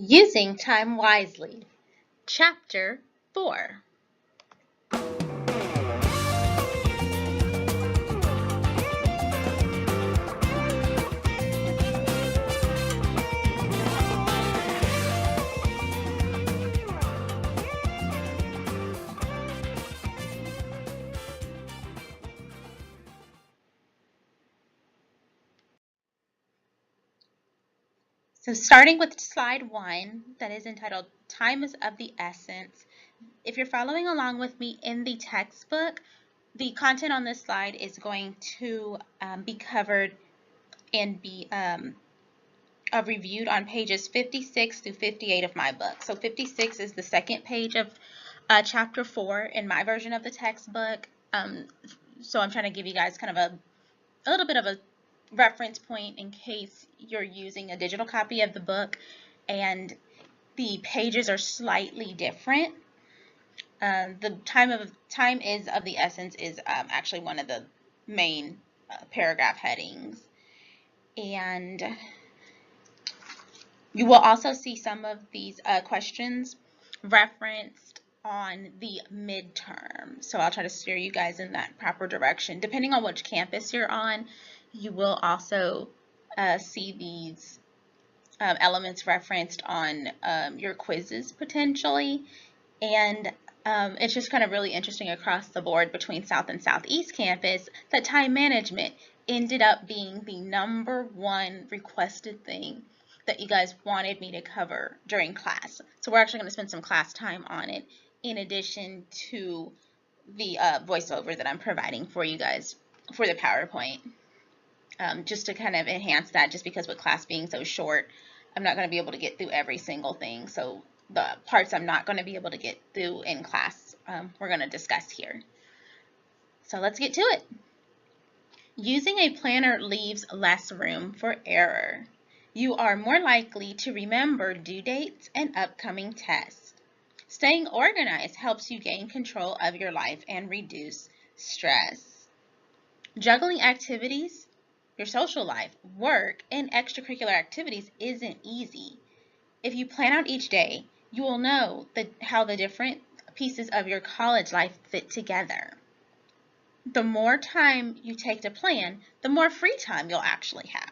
Using Time Wisely, Chapter 4. So starting with slide 1, that is entitled Time is of the Essence. If you're following along with me in the textbook, the content on this slide is going to be covered and be reviewed on pages 56 through 58 of my book. So 56 is the second page of chapter 4 in my version of the textbook. So I'm trying to give you guys kind of a little bit of a reference point in case you're using a digital copy of the book and the pages are slightly different. The time is of the essence is actually one of the main paragraph headings, and you will also see some of these questions referenced on the midterm. So I'll try to steer you guys in that proper direction. Depending on which campus you're on, you will also see these elements referenced on your quizzes potentially. And it's just kind of really interesting across the board between South and Southeast campus that time management ended up being the #1 requested thing that you guys wanted me to cover during class. So we're actually going to spend some class time on it in addition to the voiceover that I'm providing for you guys for the PowerPoint. Just to kind of enhance that, just because with class being so short, I'm not going to be able to get through every single thing. So the parts I'm not going to be able to get through in class, we're going to discuss here. So let's get to it. Using a planner leaves less room for error. You are more likely to remember due dates and upcoming tests. Staying organized helps you gain control of your life and reduce stress. Juggling activities, your social life, work, and extracurricular activities isn't easy. If you plan out each day, you will know how the different pieces of your college life fit together. The more time you take to plan, the more free time you'll actually have.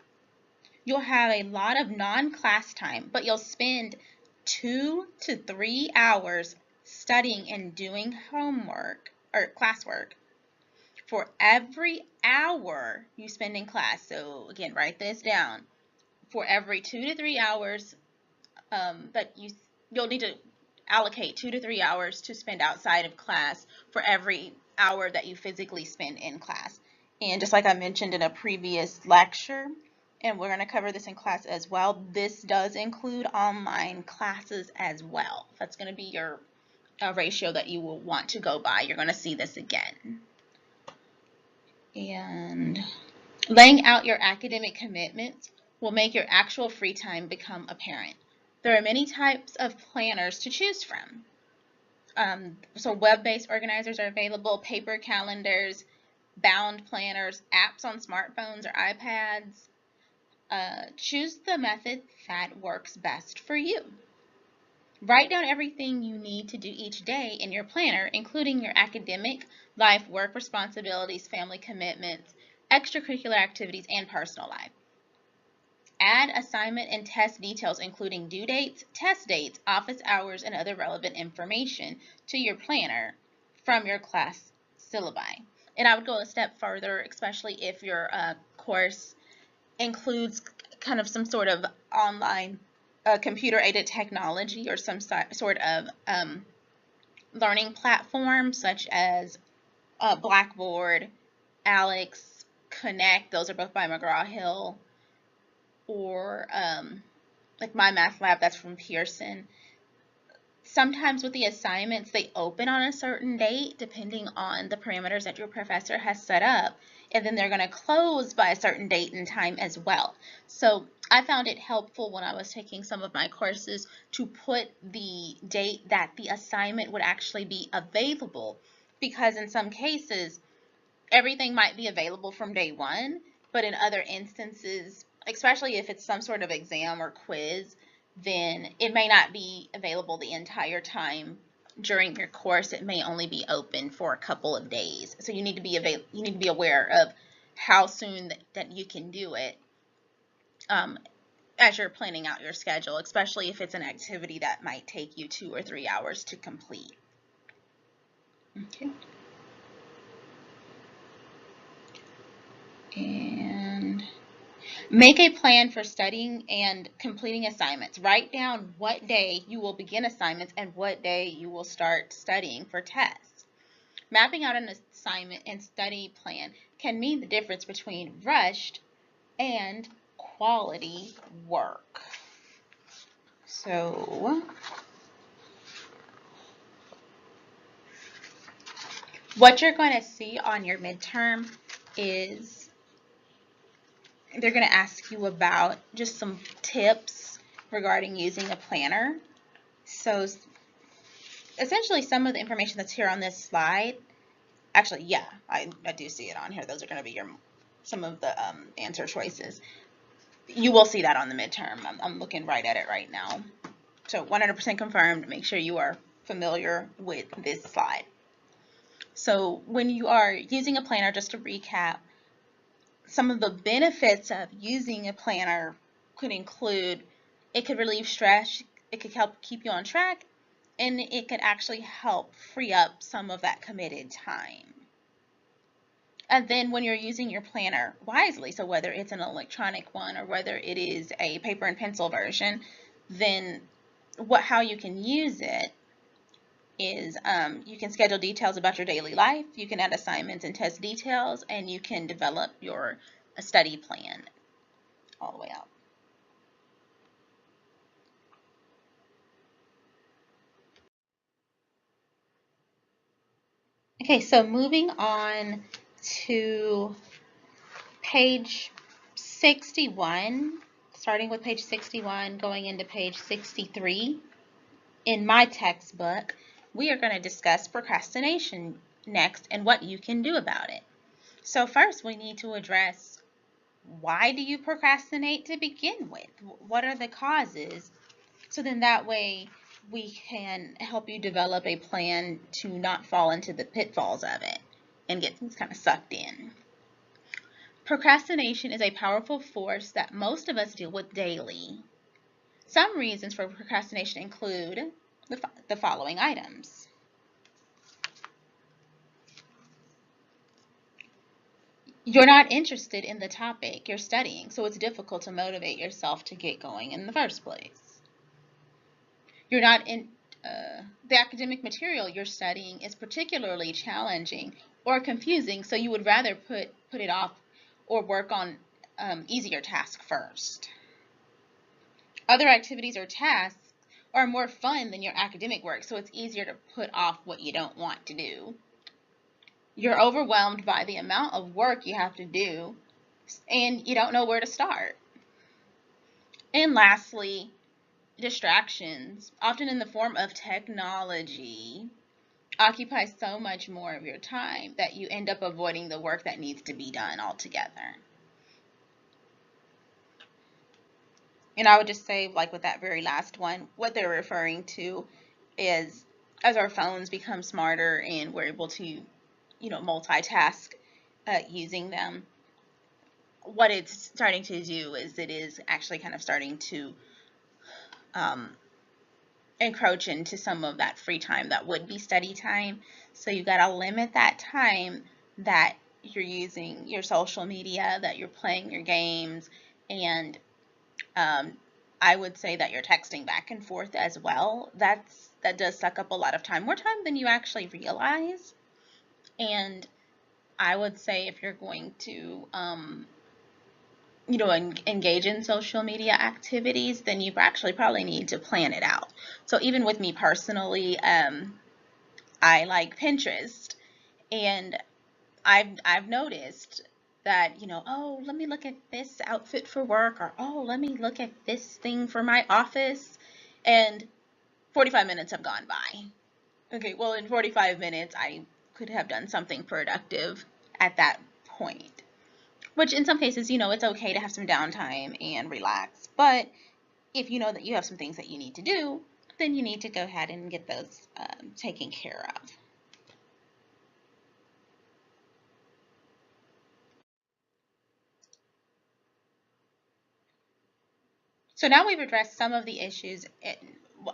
You'll have a lot of non-class time, but you'll spend 2 to 3 hours studying and doing homework or classwork for every hour you spend in class. So again, write this down. For every 2 to 3 hours that you'll need to allocate 2 to 3 hours to spend outside of class for every hour that you physically spend in class. And just like I mentioned in a previous lecture, and we're going to cover this in class as well, this does include online classes as well. That's going to be your ratio that you will want to go by. You're going to see this again. And laying out your academic commitments will make your actual free time become apparent. There are many types of planners to choose from. So web-based organizers are available, paper calendars, bound planners, apps on smartphones or iPads. Choose the method that works best for you. Write down everything you need to do each day in your planner, including your academic life, work responsibilities, family commitments, extracurricular activities, and personal life. Add assignment and test details, including due dates, test dates, office hours, and other relevant information to your planner from your class syllabi. And I would go a step further, especially if your course includes kind of some sort of online computer-aided technology or some sort of learning platform such as Blackboard, Alex, Connect, those are both by McGraw-Hill, or like My Math Lab, that's from Pearson. Sometimes with the assignments, they open on a certain date depending on the parameters that your professor has set up, and then they're going to close by a certain date and time as well. So I found it helpful when I was taking some of my courses to put the date that the assignment would actually be available, because in some cases everything might be available from day one, but in other instances, especially if it's some sort of exam or quiz, then it may not be available the entire time during your course. It may only be open for a couple of days. So you need to be aware of how soon that you can do it as you're planning out your schedule, especially if it's an activity that might take you 2 or 3 hours to complete. Okay. And make a plan for studying and completing assignments. Write down what day you will begin assignments and what day you will start studying for tests. Mapping out an assignment and study plan can mean the difference between rushed and quality work. So, what you're going to see on your midterm is they're going to ask you about just some tips regarding using a planner. So essentially some of the information that's here on this slide, actually, yeah, I do see it on here. Those are going to be some of the answer choices. You will see that on the midterm. I'm looking right at it right now. So 100% confirmed. Make sure you are familiar with this slide. So when you are using a planner, just to recap, some of the benefits of using a planner could include it could relieve stress, it could help keep you on track, and it could actually help free up some of that committed time. And then when you're using your planner wisely, so whether it's an electronic one or whether it is a paper and pencil version, then how you can use it is you can schedule details about your daily life, you can add assignments and test details, and you can develop your study plan all the way out. Okay, so moving on to page 61, starting with page 61, going into page 63. In my textbook, we are going to discuss procrastination next and what you can do about it. So first, we need to address, why do you procrastinate to begin with? What are the causes? So then that way we can help you develop a plan to not fall into the pitfalls of it and get things kind of sucked in. Procrastination is a powerful force that most of us deal with daily. Some reasons for procrastination include the following items. You're not interested in the topic you're studying, so it's difficult to motivate yourself to get going in the first place. You're not in the academic material you're studying is particularly challenging or confusing, so you would rather put it off or work on easier tasks first. Other activities or tasks are more fun than your academic work, so it's easier to put off what you don't want to do. You're overwhelmed by the amount of work you have to do, and you don't know where to start. And lastly, distractions, often in the form of technology, occupy so much more of your time that you end up avoiding the work that needs to be done altogether. And I would just say, like with that very last one, what they're referring to is as our phones become smarter and we're able to, multitask using them, what it's starting to do is it is actually kind of starting to encroach into some of that free time that would be study time. So you got to limit that time that you're using your social media, that you're playing your games, and I would say that you're texting back and forth as well. That does suck up a lot of time, more time than you actually realize. And I would say if you're going to engage in social media activities, then you actually probably need to plan it out. So even with me personally, I like Pinterest, and I've noticed that, oh, let me look at this outfit for work, or oh, let me look at this thing for my office, and 45 minutes have gone by. Okay, well, in 45 minutes, I could have done something productive at that point. Which in some cases, it's okay to have some downtime and relax, but if you know that you have some things that you need to do, then you need to go ahead and get those taken care of. So now we've addressed some of the issues,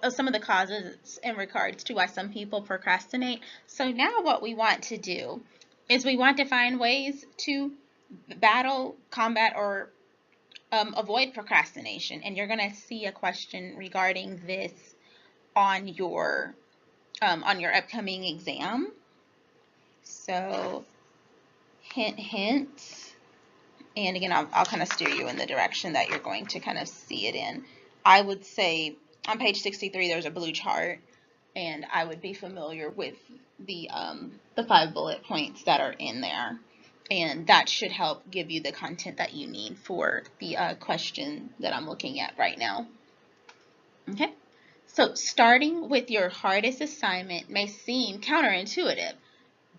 some of the causes in regards to why some people procrastinate. So now what we want to do is we want to find ways to battle, combat, or avoid procrastination. And you're going to see a question regarding this on your upcoming exam. So hint, hint. And again, I'll kind of steer you in the direction that you're going to kind of see it in. I would say on page 63, there's a blue chart, and I would be familiar with the 5 bullet points that are in there. And that should help give you the content that you need for the question that I'm looking at right now. Okay, so starting with your hardest assignment may seem counterintuitive,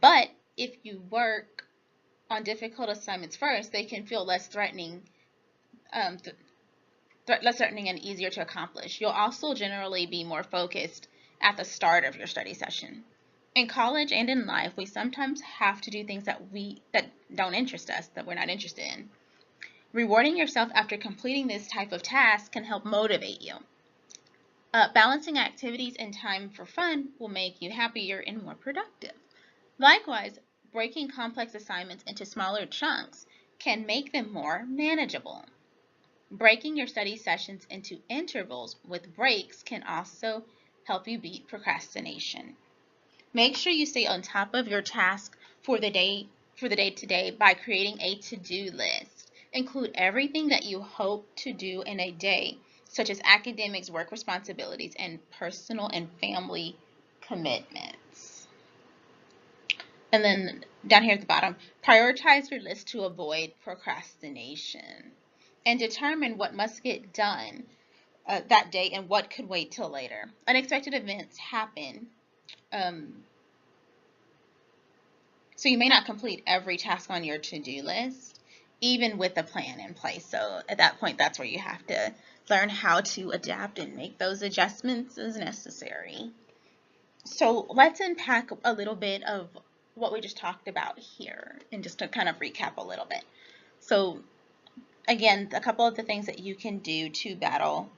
but if you work on difficult assignments first, they can feel less threatening, less threatening and easier to accomplish. You'll also generally be more focused at the start of your study session. In college and in life, we sometimes have to do things that don't interest us, that we're not interested in. Rewarding yourself after completing this type of task can help motivate you. Balancing activities and time for fun will make you happier and more productive. Likewise, breaking complex assignments into smaller chunks can make them more manageable. Breaking your study sessions into intervals with breaks can also help you beat procrastination. Make sure you stay on top of your task for the day to day by creating a to-do list. Include everything that you hope to do in a day, such as academics, work responsibilities, and personal and family commitments. And then down here at the bottom, prioritize your list to avoid procrastination. And determine what must get done that day and what could wait till later. Unexpected events happen, so you may not complete every task on your to-do list, even with a plan in place. So at that point, that's where you have to learn how to adapt and make those adjustments as necessary. So let's unpack a little bit of what we just talked about here, and just to kind of recap a little bit. So again, a couple of the things that you can do to battle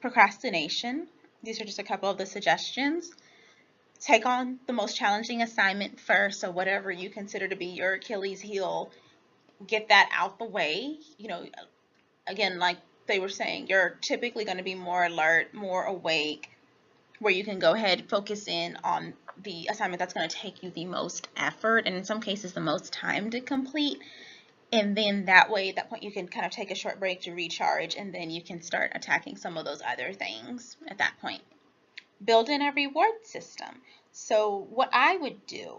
procrastination. These are just a couple of the suggestions. Take on the most challenging assignment first, so whatever you consider to be your Achilles heel, get that out the way. Again, like they were saying, you're typically going to be more alert, more awake, where you can go ahead and focus in on the assignment that's going to take you the most effort, and in some cases the most time to complete. And then that way, at that point, you can kind of take a short break to recharge, and then you can start attacking some of those other things at that point. Build in a reward system. So what I would do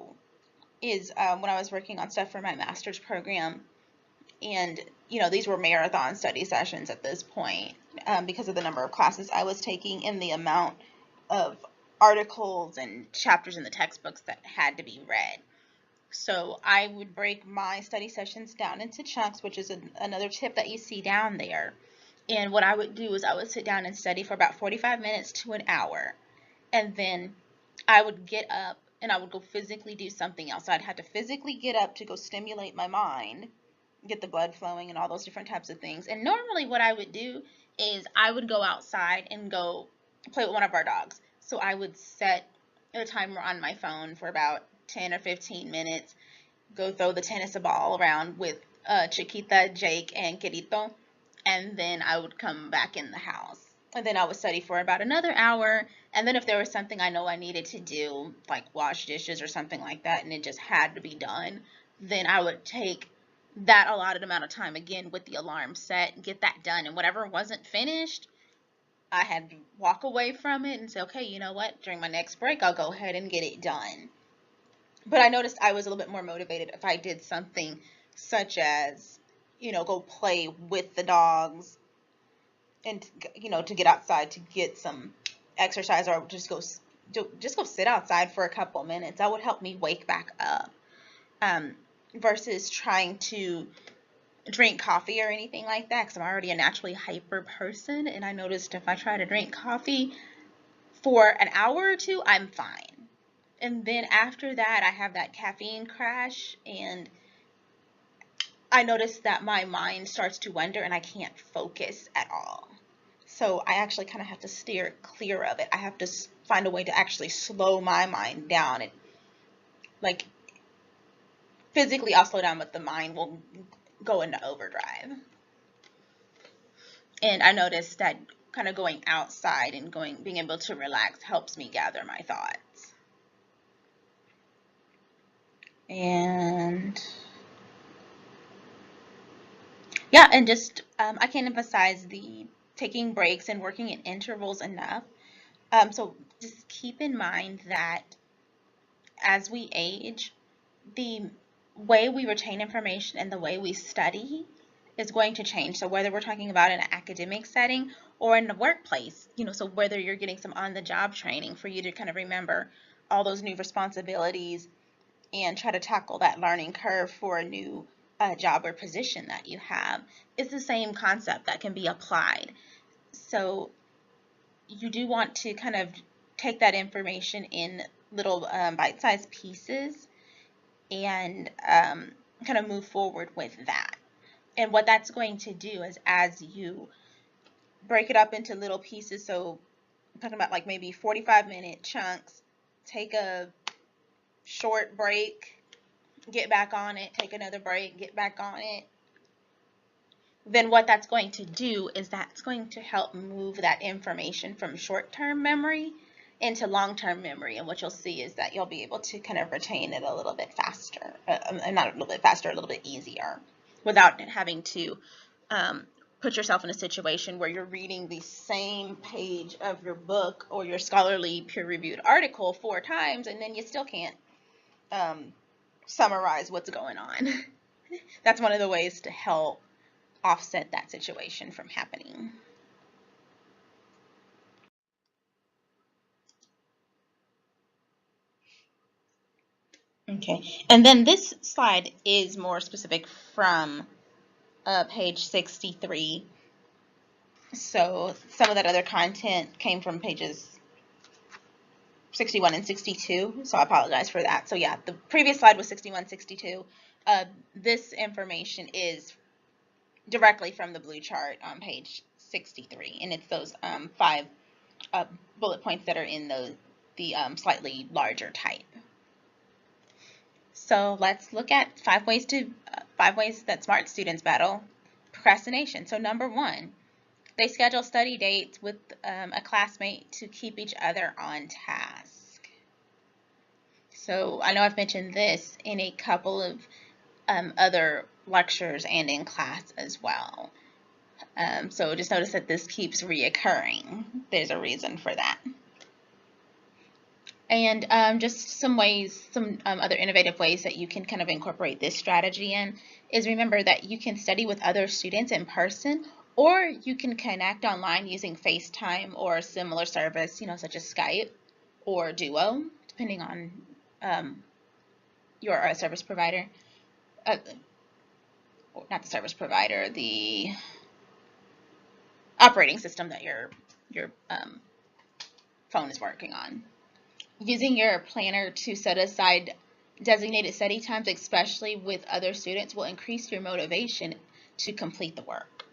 is when I was working on stuff for my master's program, and these were marathon study sessions at this point because of the number of classes I was taking and the amount of articles and chapters in the textbooks that had to be read. So I would break my study sessions down into chunks, which is another tip that you see down there. And what I would do is I would sit down and study for about 45 minutes to an hour. And then I would get up and I would go physically do something else. I'd have to physically get up to go stimulate my mind, get the blood flowing and all those different types of things. And normally what I would do is I would go outside and go play with one of our dogs. So I would set a timer on my phone for about 10 or 15 minutes, go throw the tennis ball around with Chiquita, Jake, and Quirito, and then I would come back in the house. And then I would study for about another hour, and then if there was something I know I needed to do, like wash dishes or something like that, and it just had to be done, then I would take that allotted amount of time again with the alarm set, get that done, and whatever wasn't finished, I had to walk away from it and say, okay, you know what, during my next break, I'll go ahead and get it done. But I noticed I was a little bit more motivated if I did something such as, go play with the dogs and, to get outside to get some exercise, or just go sit outside for a couple minutes. That would help me wake back up versus trying to drink coffee or anything like that because I'm already a naturally hyper person, and I noticed if I try to drink coffee for an hour or two, I'm fine. And then after that, I have that caffeine crash, and I notice that my mind starts to wander and I can't focus at all. So I actually kind of have to steer clear of it. I have to find a way to actually slow my mind down. And like physically, I'll slow down, but the mind will go into overdrive. And I noticed that kind of going outside and being able to relax helps me gather my thoughts. And yeah, and just I can't emphasize the taking breaks and working in intervals enough. So just keep in mind that as we age, the way we retain information and the way we study is going to change. So whether we're talking about in an academic setting or in the workplace, so whether you're getting some on-the-job training for you to kind of remember all those new responsibilities and try to tackle that learning curve for a new job or position that you have, it's the same concept that can be applied. So you do want to kind of take that information in little bite-sized pieces and kind of move forward with that. And what that's going to do is as you break it up into little pieces, so I'm talking about like maybe 45-minute chunks, take a short break, get back on it, take another break, get back on it, then what that's going to do is that's going to help move that information from short-term memory into long-term memory. And what you'll see is that you'll be able to kind of retain it a little bit faster, not a little bit faster, a little bit easier, without having to put yourself in a situation where you're reading the same page of your book or your scholarly peer-reviewed article 4 times and then you still can't summarize what's going on. That's one of the ways to help offset that situation from happening. Okay, and then this slide is more specific from page 63. So some of that other content came from pages 61 and 62, so I apologize for that. So yeah, the previous slide was 61, 62. This information is directly from the blue chart on page 63, and it's those 5 bullet points that are in the slightly larger type. So let's look at 5 ways that smart students battle procrastination. So number 1, they schedule study dates with a classmate to keep each other on task. So I know I've mentioned this in a couple of other lectures and in class as well. So just notice that this keeps reoccurring. There's a reason for that. And just some other innovative ways that you can kind of incorporate this strategy in is remember that you can study with other students in person, or you can connect online using FaceTime or a similar service, such as Skype or Duo, depending on your service provider. Not the service provider, the operating system that your phone is working on. Using your planner to set aside designated study times, especially with other students, will increase your motivation to complete the work.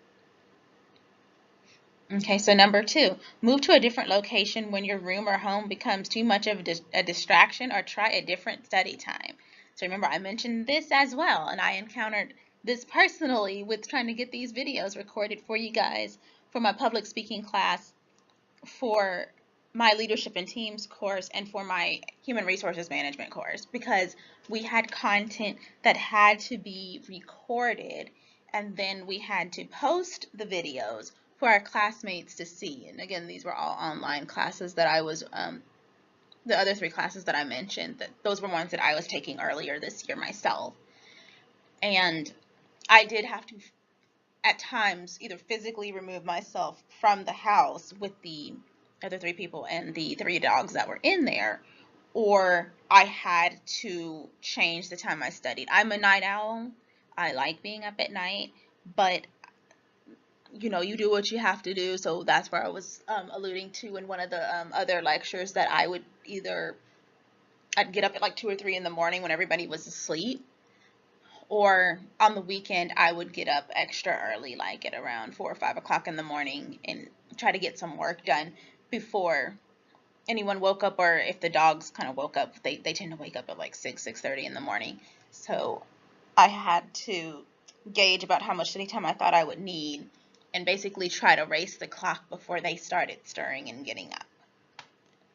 Okay, so number 2, move to a different location when your room or home becomes too much of a distraction, or try a different study time. So remember, I mentioned this as well, and I encountered this personally with trying to get these videos recorded for you guys for my public speaking class, for my leadership and teams course, and for my human resources management course, because we had content that had to be recorded and then we had to post the videos for our classmates to see. And again, these were all online classes that I was the other 3 classes that I mentioned, those were ones that I was taking earlier this year myself. And I did have to at times either physically remove myself from the house with the other 3 people and the 3 dogs that were in there, or I had to change the time I studied. I'm a night owl. I like being up at night, but you know, you do what you have to do. So that's where I was alluding to in one of the other lectures, that I'd get up at like 2 or 3 in the morning when everybody was asleep, or on the weekend I would get up extra early, like at around 4 or 5 o'clock in the morning, and try to get some work done before anyone woke up, or if the dogs kind of woke up, they tend to wake up at like 6:30 in the morning. So I had to gauge about how much study time I thought I would need, and basically try to race the clock before they started stirring and getting up.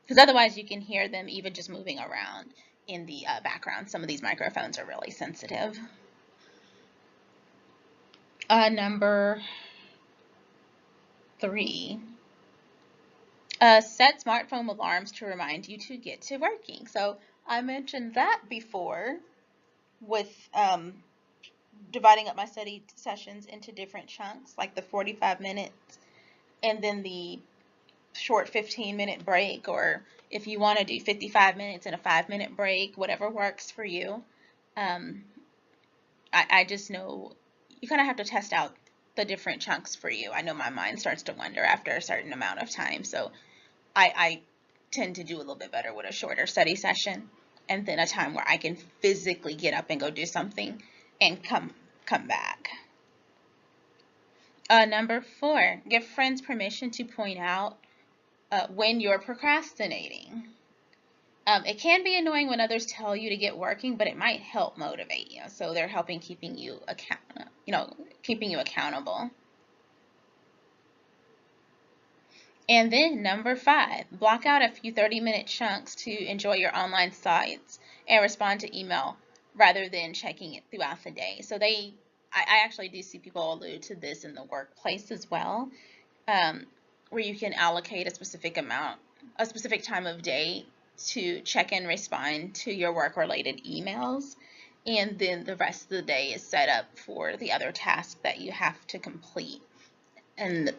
Because otherwise you can hear them even just moving around in the background. Some of these microphones are really sensitive. Number 3. Set smartphone alarms to remind you to get to working. So I mentioned that before with dividing up my study sessions into different chunks, like the 45 minutes and then the short 15-minute break, or if you want to do 55 minutes and a 5-minute break, whatever works for you. I just know you kind of have to test out the different chunks for you. I know my mind starts to wander after a certain amount of time, so I tend to do a little bit better with a shorter study session, and then a time where I can physically get up and go do something and come back. Number 4, give friends permission to point out when you're procrastinating. It can be annoying when others tell you to get working, but it might help motivate you. So they're helping keeping you accountable. And then number 5, block out a few 30-minute chunks to enjoy your online sites and respond to email rather than checking it throughout the day. So I actually do see people allude to this in the workplace as well, where you can allocate a specific time of day to check and respond to your work-related emails, and then the rest of the day is set up for the other tasks that you have to complete. And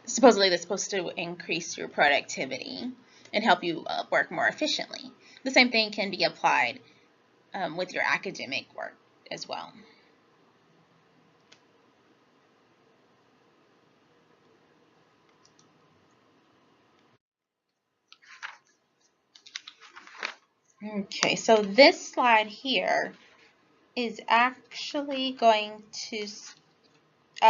supposedly that's supposed to increase your productivity and help you work more efficiently. The same thing can be applied with your academic work as well. Okay, so this slide here is actually going to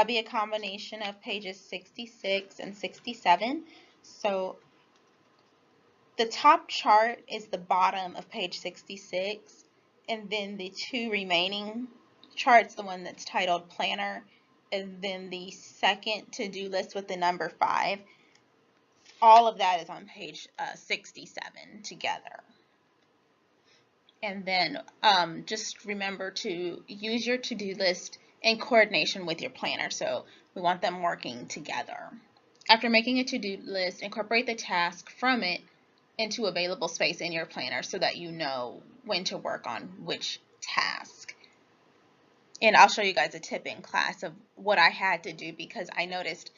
be a combination of pages 66 and 67. So the top chart is the bottom of page 66, and then the 2 remaining charts, the one that's titled Planner, and then the second to-do list with the number 5, all of that is on page 67 together. And then just remember to use your to-do list in coordination with your planner. So we want them working together. After making a to-do list, incorporate the task from it into available space in your planner so that you know when to work on which task. And I'll show you guys a tip in class of what I had to do, because I noticed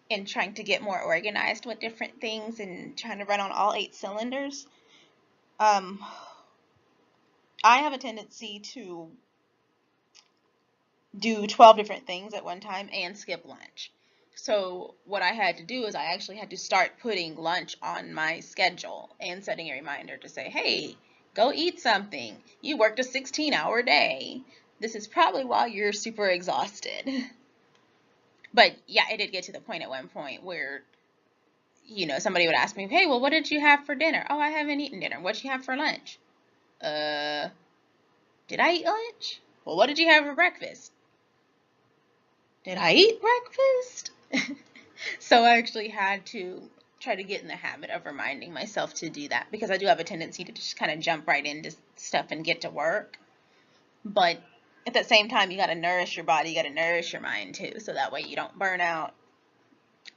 in trying to get more organized with different things and trying to run on all 8 cylinders, I have a tendency to do 12 different things at one time and skip lunch. So what I had to do is I actually had to start putting lunch on my schedule and setting a reminder to say, hey, go eat something. You worked a 16-hour day. This is probably why you're super exhausted. But yeah, it did get to the point at one point where, you know, somebody would ask me, hey, well, what did you have for dinner? Oh, I haven't eaten dinner. What did you have for lunch? Did I eat lunch? Well, what did you have for breakfast? Did I eat breakfast? So I actually had to try to get in the habit of reminding myself to do that, because I do have a tendency to just kind of jump right into stuff and get to work. But at the same time, you got to nourish your body, you got to nourish your mind too, so that way you don't burn out,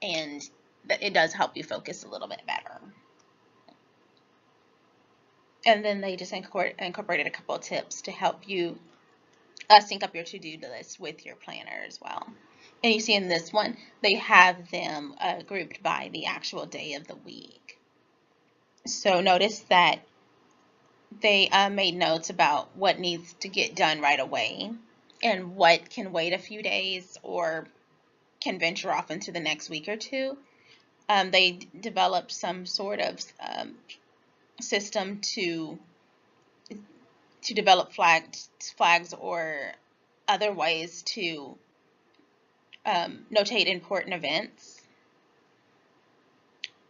and it does help you focus a little bit better. And then they just incorporated a couple of tips to help you sync up your to-do list with your planner as well. And you see in this one, they have them grouped by the actual day of the week. So notice that they made notes about what needs to get done right away. and what can wait a few days or can venture off into the next week or two. They developed some sort of system to develop flags or other ways to notate important events.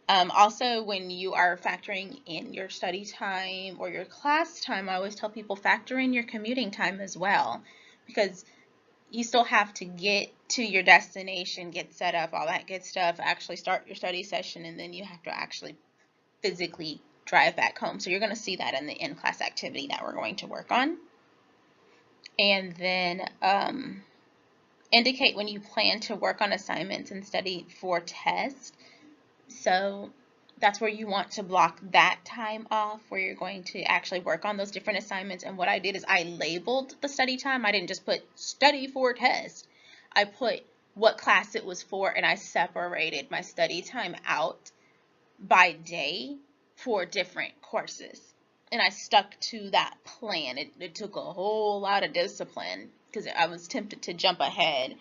Also, when you are factoring in your study time or your class time, I always tell people factor in your commuting time as well, because you still have to get to your destination, get set up, all that good stuff, actually start your study session, and then you have to actually physically drive back home. So you're going to see that in the in-class activity that we're going to work on. And then indicate when you plan to work on assignments and study for tests. So that's where you want to block that time off where you're going to actually work on those different assignments. And what I did is I labeled the study time. I didn't just put study for test. I put what class it was for, and I separated my study time out by day for different courses. And I stuck to that plan. It took a whole lot of discipline because I was tempted to jump ahead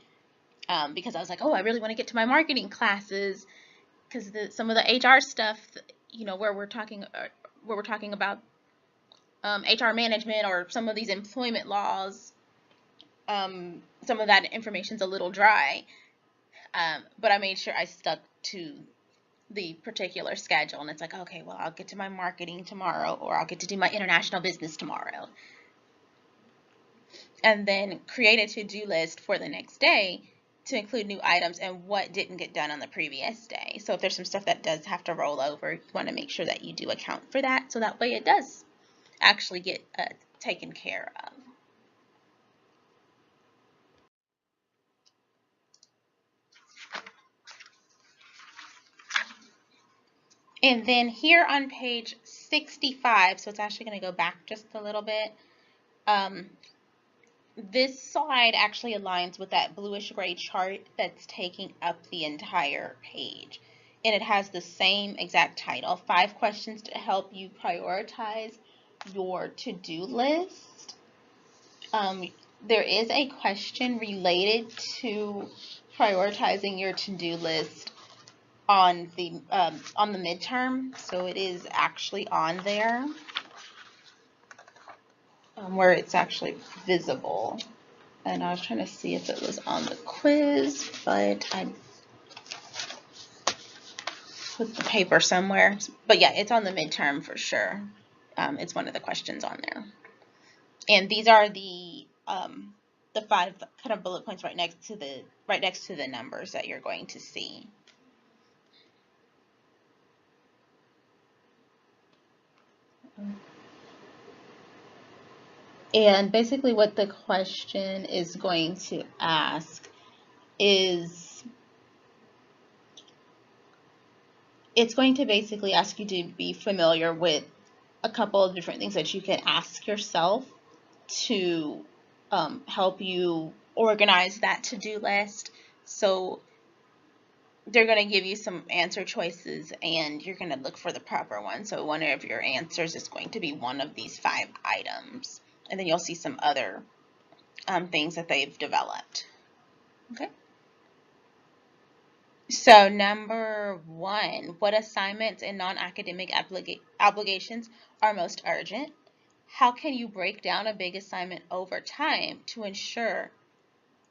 because I was like, oh, I really want to get to my marketing classes, because some of the HR stuff, where we're talking about HR management or some of these employment laws, some of that information's a little dry, but I made sure I stuck to the particular schedule, and it's like, okay, well, I'll get to my marketing tomorrow, or I'll get to do my international business tomorrow. And then create a to-do list for the next day to include new items and what didn't get done on the previous day. So if there's some stuff that does have to roll over, you want to make sure that you do account for that, so that way it does actually get taken care of. And then here on page 65, so it's actually going to go back just a little bit, this slide actually aligns with that bluish gray chart that's taking up the entire page. And it has the same exact title, 5 questions to help you prioritize your to-do list. There is a question related to prioritizing your to-do list on the midterm, so it is actually on there where it's actually visible. And I was trying to see if it was on the quiz, but I put the paper somewhere. But yeah, it's on the midterm for sure. It's one of the questions on there. And these are the 5 kind of bullet points right next to the numbers that you're going to see. And basically what the question is going to ask is, it's going to basically ask you to be familiar with a couple of different things that you can ask yourself to help you organize that to-do list. So they're going to give you some answer choices, and you're going to look for the proper one. So one of your answers is going to be one of these 5 items. And then you'll see some other things that they've developed. Okay. So number 1, what assignments and non-academic obligations are most urgent? How can you break down a big assignment over time to ensure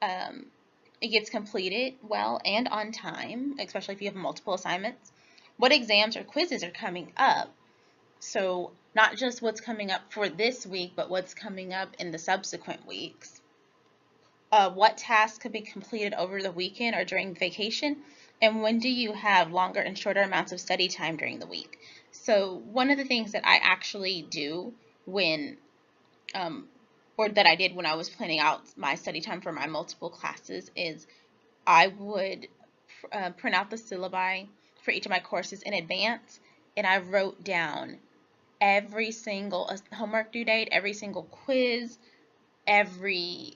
it gets completed well and on time, especially if you have multiple assignments? What exams or quizzes are coming up? So not just what's coming up for this week, but what's coming up in the subsequent weeks. What tasks could be completed over the weekend or during vacation? And when do you have longer and shorter amounts of study time during the week? So one of the things that I actually do when, or that I did when I was planning out my study time for my multiple classes, is I would print out the syllabi for each of my courses in advance, and I wrote down every single homework due date, every single quiz, every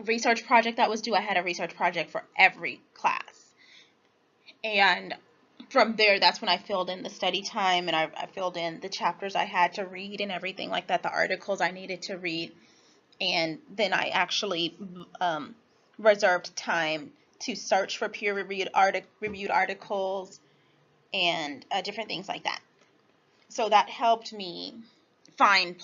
research project that was due. I had a research project for every class. And from there, that's when I filled in the study time, and I filled in the chapters I had to read and everything like that, the articles I needed to read. and then I actually reserved time to search for peer-reviewed articles and different things like that. So that helped me find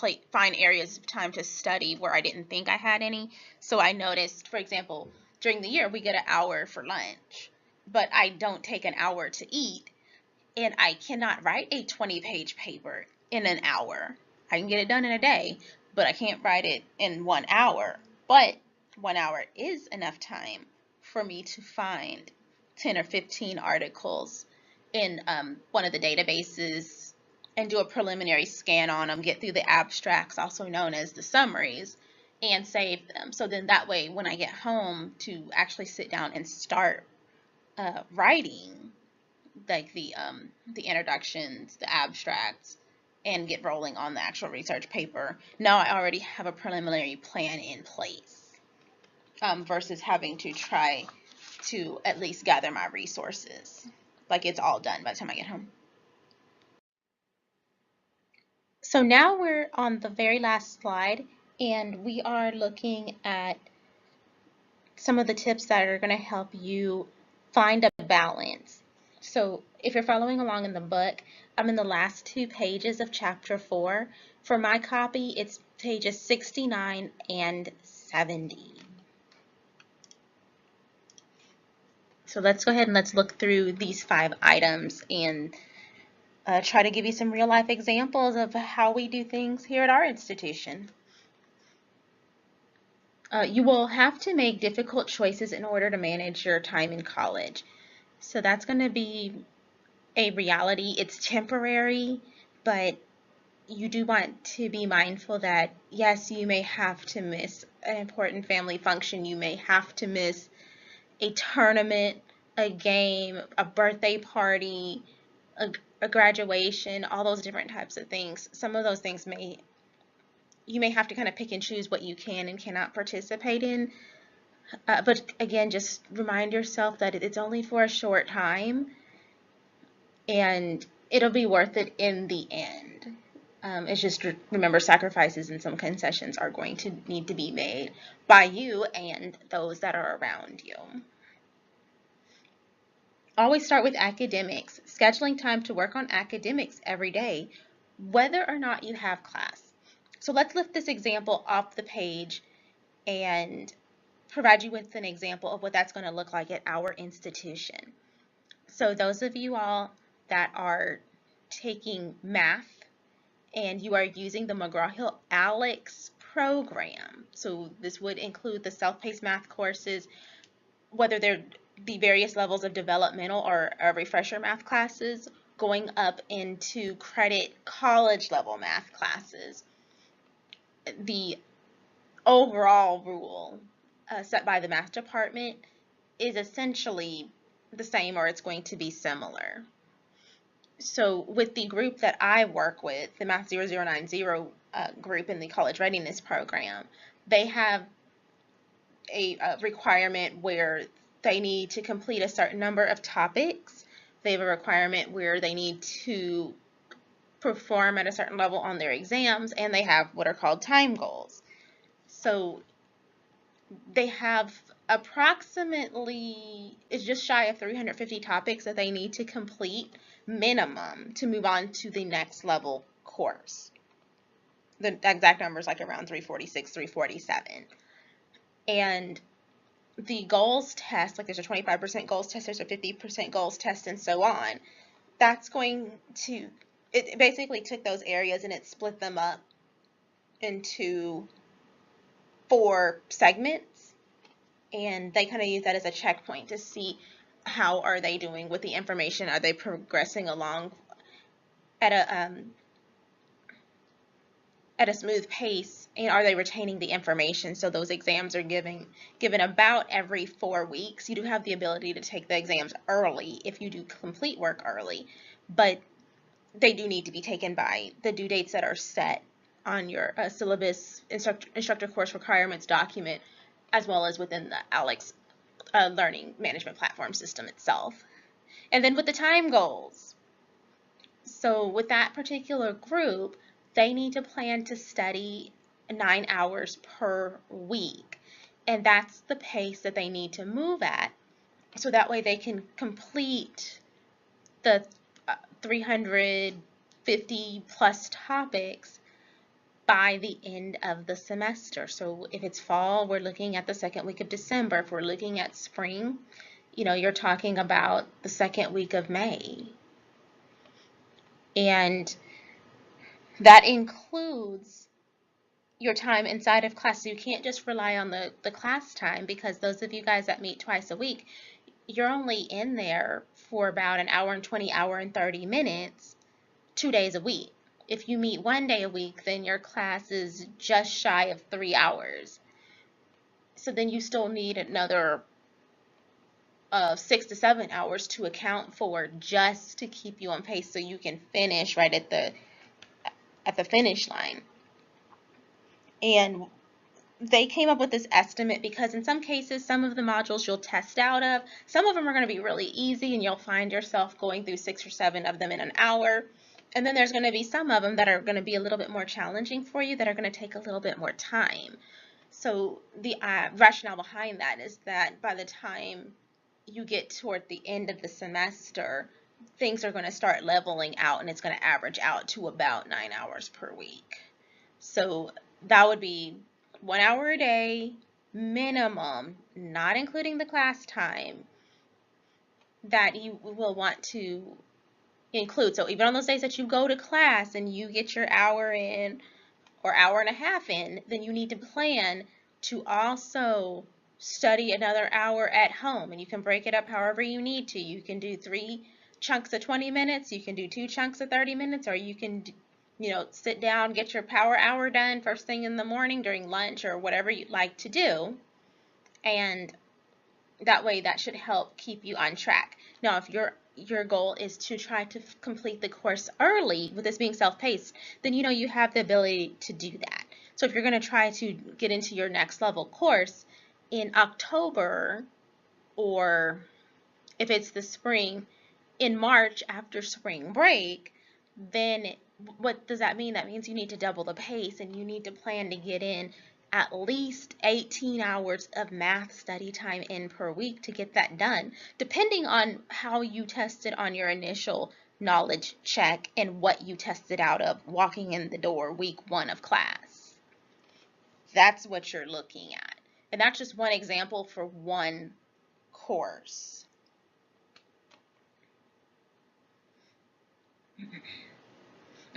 areas of time to study where I didn't think I had any. So I noticed, for example, during the year we get an hour for lunch, but I don't take an hour to eat, and I cannot write a 20-page paper in an hour. I can get it done in a day, but I can't write it in 1 hour. But 1 hour is enough time for me to find 10 or 15 articles in one of the databases and do a preliminary scan on them, get through the abstracts, also known as the summaries, and save them. So then that way, when I get home to actually sit down and start writing, like the introductions, the abstracts, and get rolling on the actual research paper, now I already have a preliminary plan in place, versus having to try to at least gather my resources. Like it's all done by the time I get home. So now we're on the very last slide, and we are looking at some of the tips that are going to help you find a balance. So if you're following along in the book, I'm in the last 2 pages of chapter 4. For my copy, it's pages 69 and 70. So let's go ahead and let's look through these 5 items and try to give you some real life examples of how we do things here at our institution. You will have to make difficult choices in order to manage your time in college. So that's going to be a reality. It's temporary, but you do want to be mindful that, yes, you may have to miss an important family function. You may have to miss a tournament, a game, a birthday party, a graduation, all those different types of things. Some of those things you may have to kind of pick and choose what you can and cannot participate in. But again, just remind yourself that it's only for a short time, and it'll be worth it in the end. It's just remember, sacrifices and some concessions are going to need to be made by you and those that are around you. Always start with academics. Scheduling time to work on academics every day, whether or not you have class. So let's lift this example off the page and provide you with an example of what that's going to look like at our institution. So those of you all that are taking math and you are using the McGraw-Hill ALEX program, so this would include the self-paced math courses, whether they're the various levels of developmental or refresher math classes, going up into credit college level math classes. The overall rule set by the math department is essentially the same, or it's going to be similar. So with the group that I work with, the Math 0090 group in the college readiness program, they have a requirement where they need to complete a certain number of topics. They have a requirement where they need to perform at a certain level on their exams, and they have what are called time goals. So they have approximately, it's just shy of 350 topics that they need to complete minimum to move on to the next level course. The exact number is like around 346, 347. And the goals test, like there's a 25% goals test, there's a 50% goals test, and so on. That's going to, it basically took those areas and it split them up into 4 segments, and they kind of use that as a checkpoint to see how are they doing with the information. Are they progressing along at a smooth pace, and are they retaining the information? So those exams are given about every 4 weeks. You do have the ability to take the exams early if you do complete work early, but they do need to be taken by the due dates that are set on your syllabus instructor course requirements document, as well as within the ALEX learning management platform system itself. And then with the time goals, so with that particular group, they need to plan to study 9 hours per week. And that's the pace that they need to move at. So that way they can complete the 350 plus topics by the end of the semester. So if it's fall, we're looking at the second week of December. If we're looking at spring, you're talking about the second week of May. And that includes your time inside of class. So you can't just rely on the class time, because those of you guys that meet twice a week, you're only in there for about an hour and 20, hour and 30 minutes, 2 days a week. If you meet 1 day a week, then your class is just shy of 3 hours. So then you still need another 6 to 7 hours to account for, just to keep you on pace so you can finish right at the finish line. And they came up with this estimate because in some cases, some of the modules you'll test out of, some of them are going to be really easy and you'll find yourself going through 6 or 7 of them in an hour. And then there's going to be some of them that are going to be a little bit more challenging for you, that are going to take a little bit more time. So the rationale behind that is that by the time you get toward the end of the semester, things are going to start leveling out and it's going to average out to about 9 hours per week. So that would be 1 hour a day minimum, not including the class time, that you will want to include. So even on those days that you go to class and you get your hour in or hour and a half in, then you need to plan to also study another hour at home. And you can break it up however you need to. You can do 3 chunks of 20 minutes, you can do 2 chunks of 30 minutes, or you can sit down, get your power hour done first thing in the morning during lunch or whatever you'd like to do. And that way that should help keep you on track. Now, if your goal is to try to complete the course early, with this being self-paced, then you have the ability to do that. So if you're going to try to get into your next level course in October, or if it's the spring, in March after spring break, then what does that mean? That means you need to double the pace, and you need to plan to get in at least 18 hours of math study time in per week to get that done, depending on how you tested on your initial knowledge check and what you tested out of walking in the door week 1 of class. That's what you're looking at. And that's just one example for one course.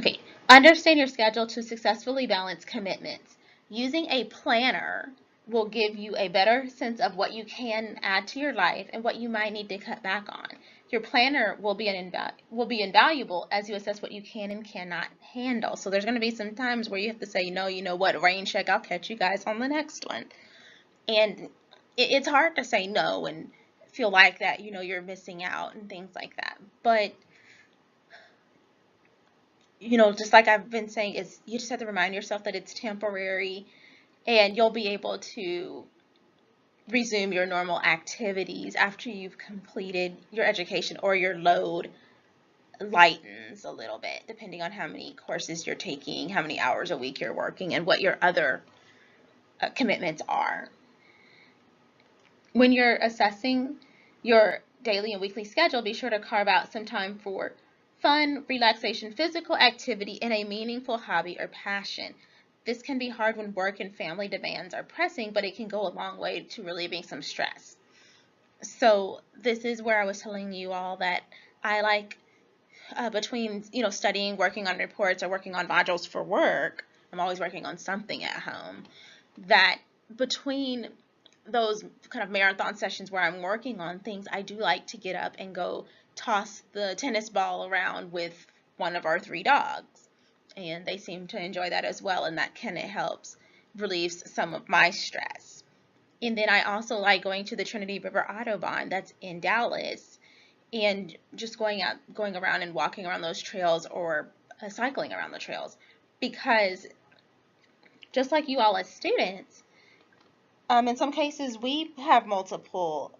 Okay, understand your schedule to successfully balance commitments. Using a planner will give you a better sense of what you can add to your life and what you might need to cut back on. Your planner will be invaluable as you assess what you can and cannot handle. So there's going to be some times where you have to say, no, you know what, rain check, I'll catch you guys on the next one. And it's hard to say no and feel like that, you're missing out and things like that. But just like I've been saying, is you just have to remind yourself that it's temporary, and you'll be able to resume your normal activities after you've completed your education, or your load lightens a little bit, depending on how many courses you're taking, how many hours a week you're working, and what your other commitments are. When you're assessing your daily and weekly schedule, be sure to carve out some time for fun, relaxation, physical activity, and a meaningful hobby or passion. This can be hard when work and family demands are pressing, but it can go a long way to relieving some stress. So this is where I was telling you all that I like between studying, working on reports, or working on modules for work. I'm always working on something at home. That between those kind of marathon sessions where I'm working on things, I do like to get up and go toss the tennis ball around with one of our 3 dogs. And they seem to enjoy that as well, and that kind of helps relieve some of my stress. And then I also like going to the Trinity River Autobahn that's in Dallas, and just going around and walking around those trails, or cycling around the trails, because just like you all as students, in some cases we have multiple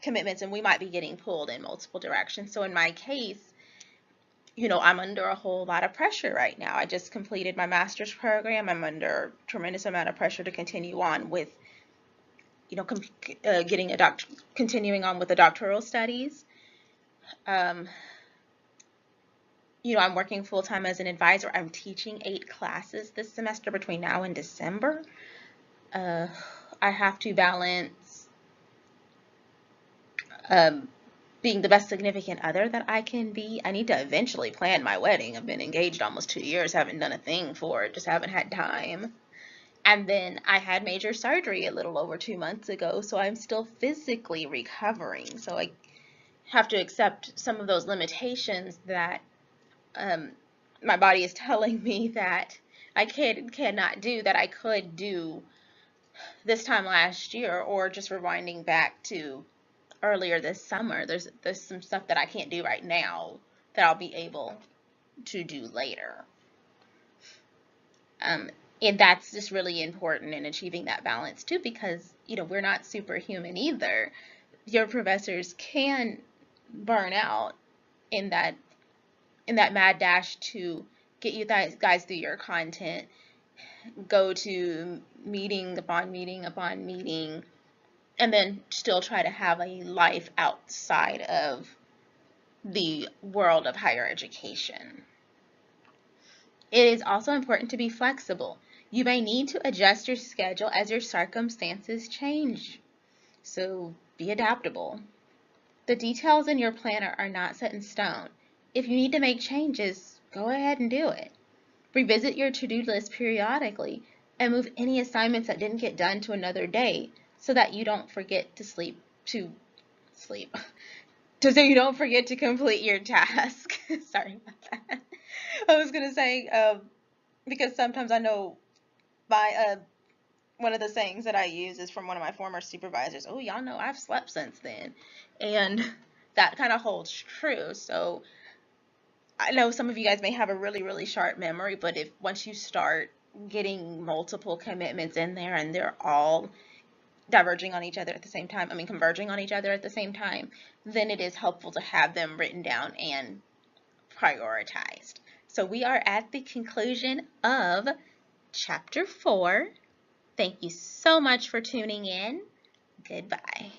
commitments and we might be getting pulled in multiple directions. So in my case, I'm under a whole lot of pressure right now. I just completed my master's program. I'm under a tremendous amount of pressure to continue on with, continuing on with the doctoral studies. I'm working full-time as an advisor. I'm teaching 8 classes this semester between now and December. I have to balance being the best significant other that I can be. I need to eventually plan my wedding. I've been engaged almost 2 years, haven't done a thing for it, just haven't had time. And then I had major surgery a little over 2 months ago, so I'm still physically recovering. So I have to accept some of those limitations that my body is telling me that I cannot do, that I could do this time last year, or just rewinding back to earlier this summer. There's some stuff that I can't do right now that I'll be able to do later. And that's just really important in achieving that balance too, because we're not superhuman either. Your professors can burn out in that mad dash to get you guys through your content, go to meeting upon meeting upon meeting, and then still try to have a life outside of the world of higher education. It is also important to be flexible. You may need to adjust your schedule as your circumstances change. So be adaptable. The details in your planner are not set in stone. If you need to make changes, go ahead and do it. Revisit your to-do list periodically and move any assignments that didn't get done to another day so that you don't forget so you don't forget to complete your task. Sorry about that. I was going to say, because sometimes I know one of the sayings that I use is from one of my former supervisors. Oh, y'all know I've slept since then. And that kind of holds true. So I know some of you guys may have a really, really sharp memory, but once you start getting multiple commitments in there and they're all converging on each other at the same time, then it is helpful to have them written down and prioritized. So we are at the conclusion of Chapter 4. Thank you so much for tuning in. Goodbye.